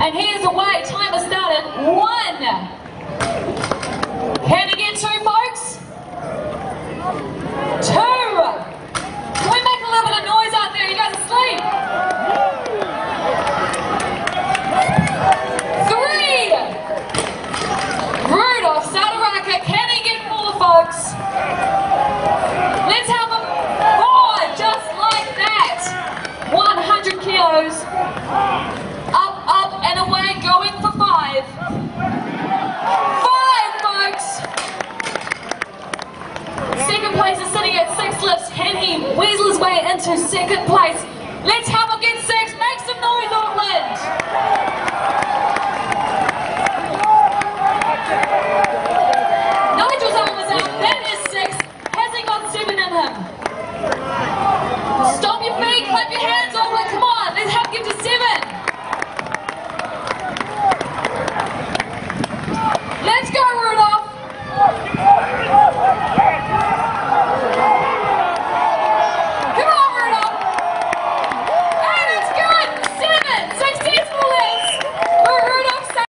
And here's away. Time has started. 1. Can he get 2, folks? 2. Can we make a little bit of noise out there? You guys asleep? 3. Rudolph Sadaraka. Can he get 4, folks? Let's have him. 4. Just like that. 100 kilos. Up, up, and away, going for 5. 5, folks. Second place is sitting at 6 lifts. Can he weasel his way into second place? Let's have him get